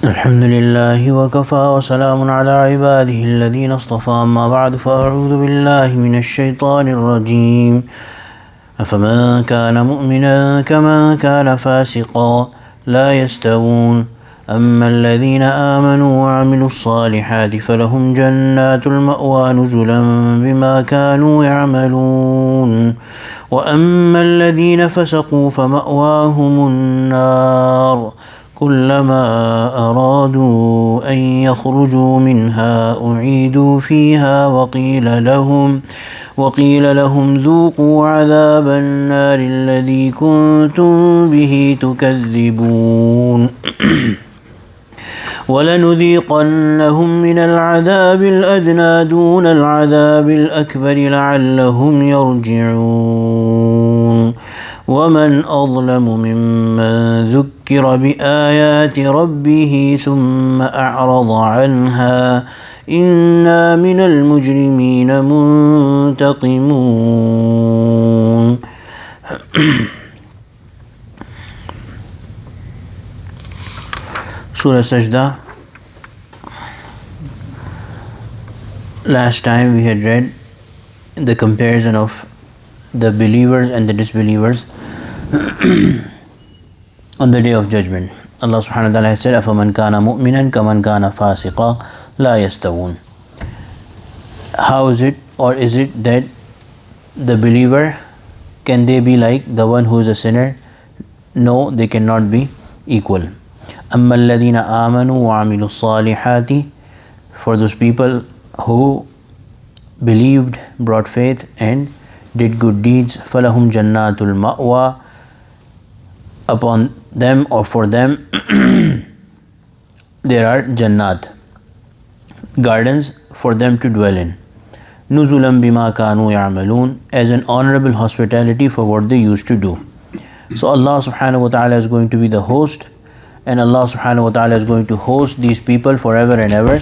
الحمد لله وكفى وسلام على عباده الذين اصطفى أما بعد فأعوذ بالله من الشيطان الرجيم أفمن كان مؤمنا كمن كان فاسقا لا يستوون أما الذين آمنوا وعملوا الصالحات فلهم جنات المأوى نزلا بما كانوا يعملون وأما الذين فسقوا فمأواهم النار كلما أرادوا أن يخرجوا منها أعيدوا فيها وقيل لهم ذوقوا عذاب النار الذي كنتم به تكذبون ولنذيقنهم من العذاب الأدنى دون العذاب الأكبر لعلهم يرجعون ومن أظلم ممن ذكر بآيات ربه ثم أعرض عنها إنا من المجرمين منتقمون. Surah Sajdah. Last time we had read the comparison of the believers and the disbelievers on the day of judgment. Allah subhanahu wa ta'ala has said, أَفَمَنْ كَانَ مُؤْمِنًا كَمَنْ كَانَ فَاسِقًا لَا يَسْتَوُونَ. How is it, or is it that the believer, can they be like the one who is a sinner? No, they cannot be equal. أَمَّا الَّذِينَ آمَنُوا وَعَمِلُوا الصَّالِحَاتِ. For those people who believed, brought faith and did good deeds, فَلَهُمْ جَنَّاتُ الْمَأْوَى. Upon them or for them there are jannat, gardens for them to dwell in. نُزُلًا بِمَا كَانُوا يَعْمَلُونَ. As an honorable hospitality for what they used to do. So Allah subhanahu wa ta'ala is going to be the host, and Allah subhanahu wa ta'ala is going to host these people forever and ever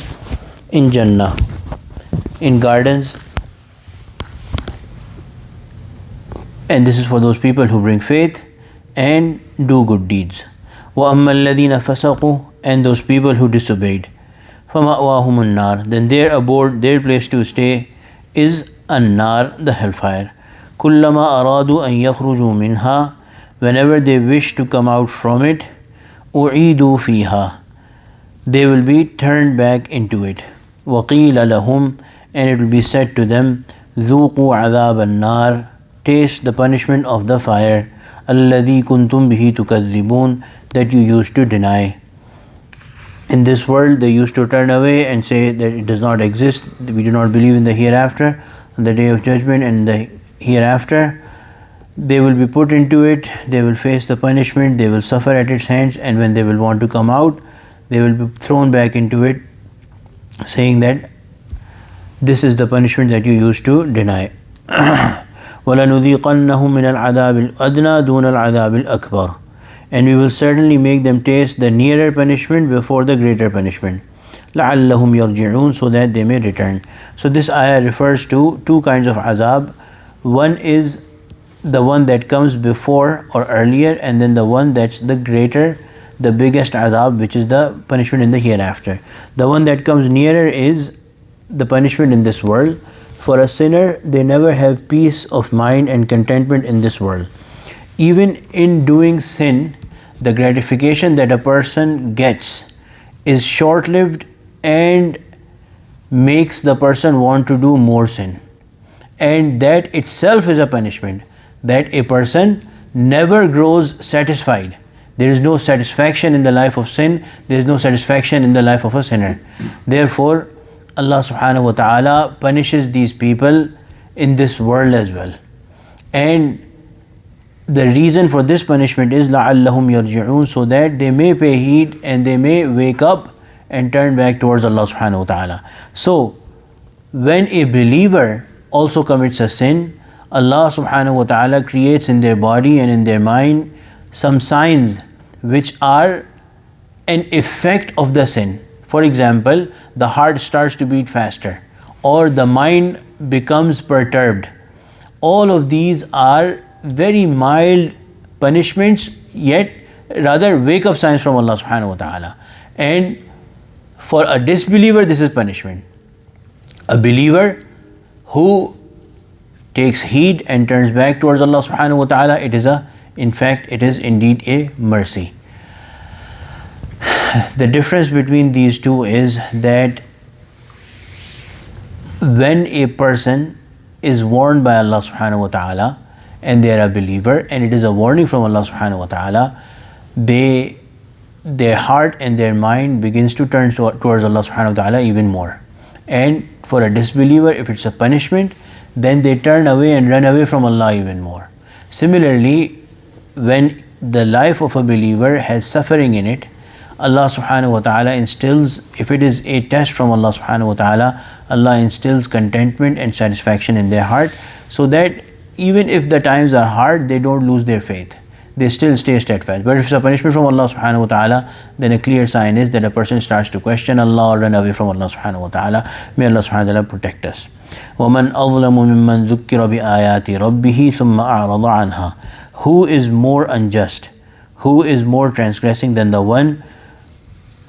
in Jannah, in gardens. And this is for those people who bring faith and do good deeds. وَأَمَّا الَّذِينَ فَسَقُوا. And those people who disobeyed. فَمَأْوَاهُمُ النَّارِ. Then their abode, their place to stay is an-nar, the hellfire. كُلَّمَا أَرَادُوا أَن يَخْرُجُوا مِنْهَا. Whenever they wish to come out from it, أُعِيدُوا فِيهَا. They will be turned back into it. وَقِيلَ لَهُمْ. And it will be said to them, ذُوقُوا عَذَابَ النَّارِ. Taste the punishment of the fire. الَّذِي كُنْتُمْ بِهِ تُكَذِّبُونَ. That you used to deny. In this world they used to turn away and say that it does not exist, we do not believe in the hereafter, on the day of judgment and the hereafter. They will be put into it, they will face the punishment, they will suffer at its hands, and when they will want to come out, they will be thrown back into it, saying that this is the punishment that you used to deny. وَلَنُذِيقَنَّهُم مِّنَ الْعَذَابِ الْأَدْنَى دُونَ الْعَذَابِ الْأَكْبَرِ. And we will certainly make them taste the nearer punishment before the greater punishment. لَعَلَّهُمْ يَرْجِعُونَ. So that they may return. So this ayah refers to two kinds of azab. One is the one that comes before or earlier, and then the one that's the greater, the biggest azab, which is the punishment in the hereafter. The one that comes nearer is the punishment in this world. For a sinner, they never have peace of mind and contentment in this world. Even in doing sin, the gratification that a person gets is short-lived and makes the person want to do more sin. And that itself is a punishment, that a person never grows satisfied. There is no satisfaction in the life of sin, there is no satisfaction in the life of a sinner. Therefore, Allah subhanahu wa ta'ala punishes these people in this world as well. And the reason for this punishment is لَعَلَّهُمْ يَرْجِعُونَ, so that they may pay heed and they may wake up and turn back towards Allah subhanahu wa ta'ala. So, when a believer also commits a sin, Allah subhanahu wa ta'ala creates in their body and in their mind some signs which are an effect of the sin. For example, the heart starts to beat faster, or the mind becomes perturbed. All of these are very mild punishments, yet rather wake up signs from Allah subhanahu wa ta'ala. And for a disbeliever, this is punishment. A believer who takes heed and turns back towards Allah subhanahu wa ta'ala, it is indeed a mercy. The difference between these two is that when a person is warned by Allah subhanahu wa ta'ala and they are a believer and it is a warning from Allah subhanahu wa ta'ala, their heart and their mind begins to turn towards Allah subhanahu wa ta'ala even more. And for a disbeliever, if it's a punishment, then they turn away and run away from Allah even more. Similarly, when the life of a believer has suffering in it, Allah subhanahu wa ta'ala instills, if it is a test from Allah subhanahu wa ta'ala, Allah instills contentment and satisfaction in their heart, so that even if the times are hard, they don't lose their faith. They still stay steadfast. But if it's a punishment from Allah subhanahu wa ta'ala, then a clear sign is that a person starts to question Allah or run away from Allah subhanahu wa ta'ala. May Allah subhanahu wa ta'ala protect us. وَمَنْ أَظْلَمُ مِمَّنْ ذُكِّرَ بِآيَاتِ رَبِّهِ ثُمَّ أَعْرَضَ عَنْهَا. Who is more unjust? Who is more transgressing than the one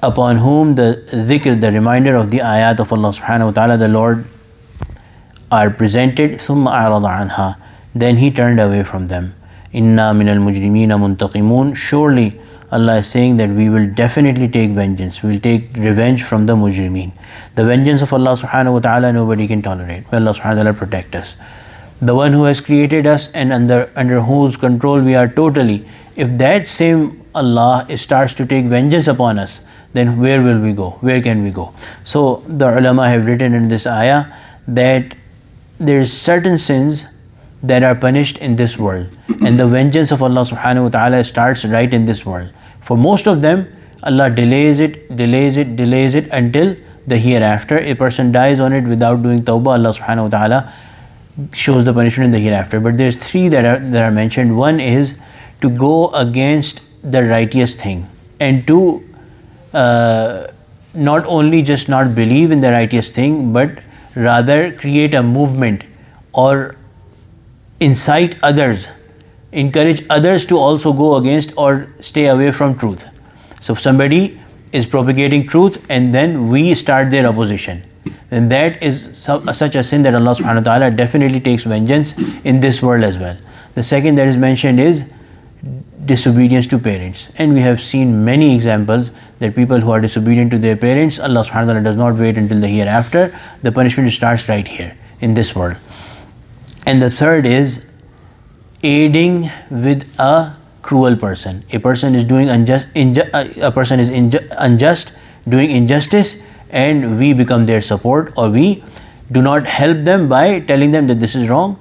upon whom the dhikr, the reminder of the ayat of Allah subhanahu wa ta'ala, the Lord, are presented? ثُمَّ أَعْرَضَ عَنْهَا. Then he turned away from them. Inna minal mujrimina muntaqimun. Surely Allah is saying that we will definitely take vengeance. We will take revenge from the mujrimeen. The vengeance of Allah subhanahu wa ta'ala nobody can tolerate. May Allah subhanahu wa ta'ala protect us. The one who has created us and under whose control we are totally, if that same Allah starts to take vengeance upon us, then where will we go? Where can we go? So the ulama have written in this ayah that there is certain sins that are punished in this world, and the vengeance of Allah subhanahu wa ta'ala starts right in this world. For most of them, Allah delays it until the hereafter. A person dies on it without doing tawbah, Allah subhanahu wa ta'ala shows the punishment in the hereafter. But there's three that are mentioned. One is to go against the righteous thing, and to not only just not believe in the righteous thing, but rather create a movement or incite others, encourage others to also go against or stay away from truth. So if somebody is propagating truth and then we start their opposition, then that is such a sin that Allah subhanahu wa ta'ala definitely takes vengeance in this world as well. The second that is mentioned is disobedience to parents, and we have seen many examples that people who are disobedient to their parents, Allah subhanahu wa ta'ala does not wait until the hereafter. The punishment starts right here in this world. And the third is aiding with a cruel person. A person is doing unjust, doing injustice, and we become their support, or we do not help them by telling them that this is wrong,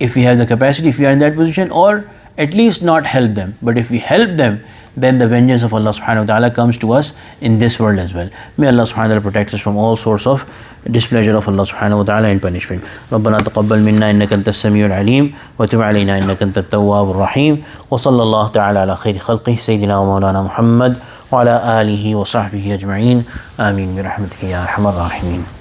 if we have the capacity, if we are in that position, or at least not help them. But if we help them, then the vengeance of Allah subhanahu wa ta'ala comes to us in this world as well. May Allah subhanahu wa ta'ala protect us from all sorts of displeasure of Allah subhanahu wa ta'ala and punishment. ربنا تقبل منا إنك أنت السميع العليم وتب علينا إنك أنت التواب الرحيم وصلى الله تعالى على خير خلقه سيدنا ومولانا محمد وعلى آله وصحبه أجمعين آمين برحمتك يا أرحم الراحمين.